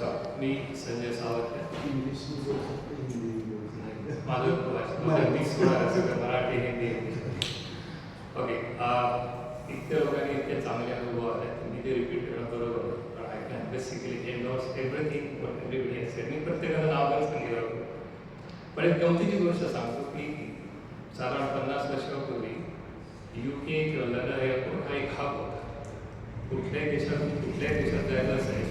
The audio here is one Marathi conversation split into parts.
नमस्कार, मी संजय सावंत आहे. माझं मराठी हिंदी ओके. इतक्या लोकांनी इतके चांगले अनुभव आले मी ते रिपीट करणं बरोबर, पण I can basically endorse everything what everybody has said. मी प्रत्येकाचं नाव पण सांगितलं. पण एक गमतीची गोष्ट सांगतो की साधारण 50 वर्षापूर्वी UK किंवा लंडन एअरपोर्ट हा एक हब होता. कुठल्याही देशात जायचं असेल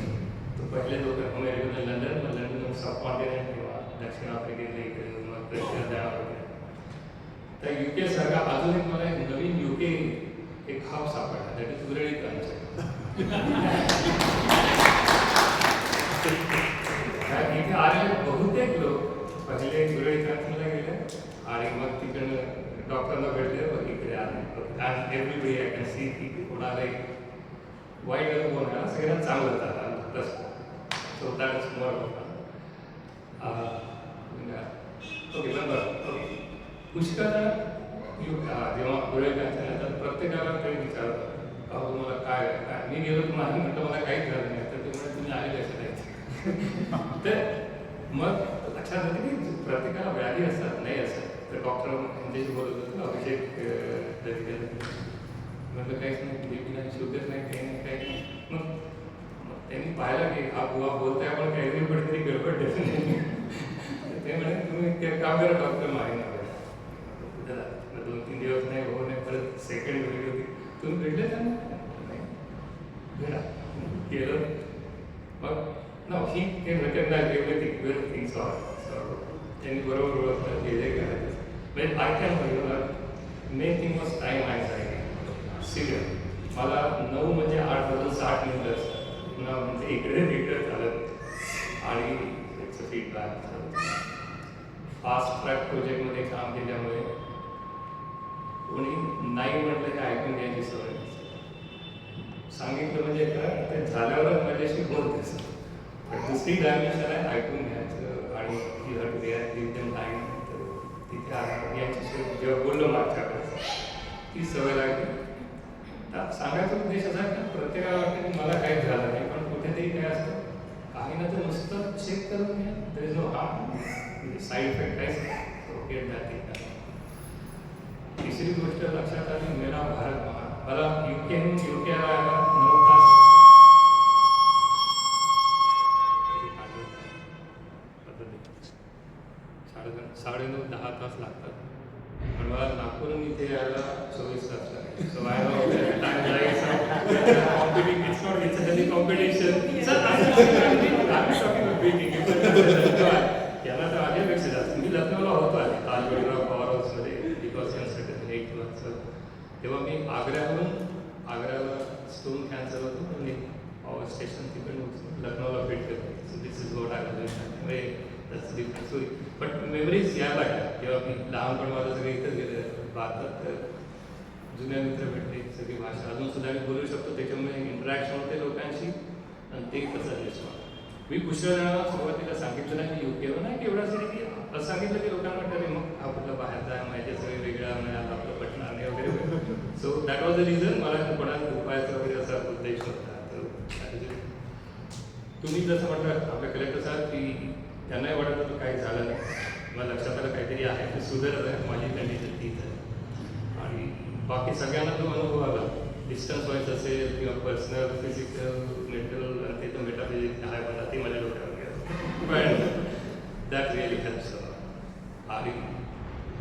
तर पहिले लोक अमेरिकेतून लंडन, मग लंडन सब कॉन्टिनेंट किंवा दक्षिण आफ्रिकेतल्या इकडे मग रशिया जाणार होते. तर UK सारखा अजून एक मला एक नवीन UK एक हब सापडला, दॅट इज उरळी क्रांती. इथे आलेले बहुतेक लोक पहिले उरळी क्रांतीला गेले आणि मग तिकडनं डॉक्टरांना भेटले, मग इकडे आले. एव्हरीबडी आय कॅन सी की कोणाला वाईट अनुभव नाही, सगळ्यांना चांगलं झालं plus. So that is more okay. बरोबर. पुष्कळ जेव्हा उरळी क्रांती तर प्रत्येकाला काही विचारतं अहो तुम्हाला काय काय. मी गेलो तुम्हाला म्हटलं मला काहीच झालं नाही, तर ते म्हणजे तुम्ही आले कसे नाही. तर मग लक्षात येते की प्रत्येकाला व्याधी असतात, नाही असतात. तर डॉक्टर यांच्याशी बोलत होतो, अभिषेक म्हटलं काहीच नाही, बीपी नाही, शुगर नाही, काही नाही, काही नाही. मग त्यांनी पाहिलं की हा बुवा बोलताय आपण काहीतरी कुठेतरी गडबड देत नाही. ते म्हणे तुम्ही ते काम करा डॉक्टर मारे ना 2-3 दिवस नाही हो नाही. परत सेकंड वेळी होती, तुम्ही भेटले त्यांना नाही भेटा केलं. मग no, he can recognize everything so त्यांनी बरोबर ओळखलं हे जे करायचं. म्हणजे I can main thing was time anxiety serious. मला 9 म्हणजे 8 वाजून 60 मिनिटं असतात पुन्हा म्हणजे इकडे चालत आणि त्याचं फीडबॅक. फास्ट ट्रॅक प्रोजेक्टमध्ये काम केल्यामुळे कोणी नाही म्हटलं की ऐकून घ्यायची सवय. सांगितलं म्हणजे काय ते झाल्यावर माझ्याशी बोलतेस. दुसरी डायमेन्शन आहे ऐकून घ्यायचं आणि ती हट एकदम टाईम तिथे यांच्याशी जेव्हा बोललो मागच्या वेळेस ती सवय लागली. सांगायचा उद्देश असा की प्रत्येकाला वाटतं की मला काहीच झालं नाही, पण कुठेतरी काय असतं काही ना तर नुसतं चेक करून घ्या. There is no harm, side effect काहीच नाही. Okay that is. तिसरी गोष्ट लक्षात आली मेरा भारत महान. मला UK राहायला 9 तास 9.5-10 तास लागतात, पण मला नागपूरहून इथे यायला 24 तास लागले. So I know time likes competing. It's not it's healthy competition. Sir याला तर माझ्यापेक्षा जास्त. मी लखनौला होतो आधी ताजमहल पॉवर हाऊसमध्ये बिकॉज कन्सल्टंट 8 months. तेव्हा मी आग्र्याला स्टोन कॅन्सर होतो, पण मी पॉवर स्टेशन तिकडून लखनौला भेट करतो. So this is what I do. That's different story. But memories यायला लागल्या तेव्हा मी लहानपण माझं सगळं इथं गेलं भारतात. तर जुन्या मित्र भेटले, सगळी भाषा अजून सुद्धा मी बोलू शकतो. त्याच्यामुळे इंटरॅक्शन होते लोकांशी आणि ते कसं दिसतं. मी पुष्कळ सुरुवातीला सांगितलं नाही की UK नाही की एवढं तरी की असं सांगितलं की लोकांना वाटतं मग आपलं बाहेर जाय माहिती सगळे वेगळ्या मिळालं आपलं पटणार नाही वगैरे. So that was the reason. मला कोणाला उपायाचा वगैरे असा उद्देश होता. तुम्ही जसं म्हटलं आपल्या कलेक्टर साहेब की त्यांनाही वाटत होतं काही झालं नाही. मला लक्षात आलं काहीतरी आहे ते सुधारत आहे. माझी कंडिशन तीच आहे आणि बाकी सगळ्यांना जो अनुभव आला डिस्टन्स व्हायचं असेल किंवा पर्सनल फिजिकल मेंटल आणि ते तर मेटाफिजिक आहे मला ते माझ्या डोक्यावर गेलं. पण दॅट रिअली हेल्प्स. आणि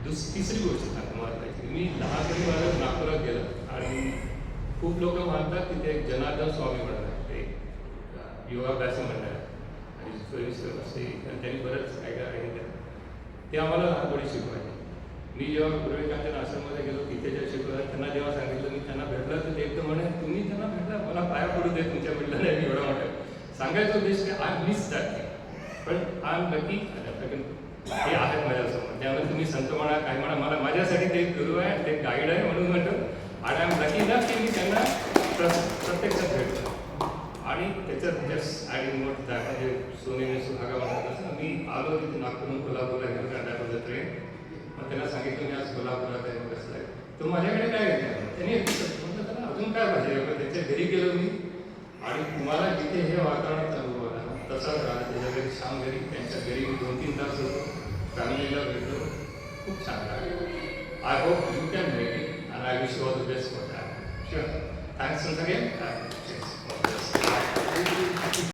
तिसरी गोष्ट सांगतो मला पाहिजे. मी लहानपणी माझं नागपुरात गेलं आणि खूप लोक मानतात तिथे एक जनार्दन स्वामी म्हणत आहे ते योगाभ्यास म्हणतात आणि त्यांनी बरंच काय काय आहे ते आम्हाला लहानपणी शिकवायचे. मी जेव्हा विवेकानंद आश्रममध्ये गेलो तिथे जे शिकवलं त्यांना जेव्हा सांगितलं मी त्यांना भेटलं तर ते एकदम म्हणे तुम्ही त्यांना भेटला मला पाया पडू दे तुमच्या भेटलं नाही. एवढं म्हटलं सांगायचा उद्देश की आय मिस दॅट थिंग. पण आय एम लकी हे आहेत माझ्यासमोर. त्यामुळे तुम्ही संत म्हणा काही म्हणा मला माझ्यासाठी ते गुरु आहे ते गाईड आहे म्हणून म्हणतो. आणि आय एम लकी ना की मी त्यांना प्रत्यक्षात भेटतो. आणि त्याच्यात जस्ट ॲडिंग मोठ म्हणजे सोनेने सुहागा म्हणतात तसं मी आलो तिथे नागपूरहून कोल्हापूरला गेलो कर्नाटकचं ट्रेन. मग त्यांना सांगितलं मी आज कोल्हापुरात आहे कसं आहे तो माझ्याकडे काय घेतलं त्यांनी म्हटलं त्याला अजून काय पाहिजे. त्याच्या घरी गेलो मी आणि तुम्हाला जिथे हे वातावरण अनुभव आला प्रसाद राहणार त्याच्या घरी श्याम घरी त्यांच्या घरी 2-3 तास होतो फॅमिलीला भेटलो खूप छान लागलं I hope you can make it and I wish you all the best for that sure thanks once again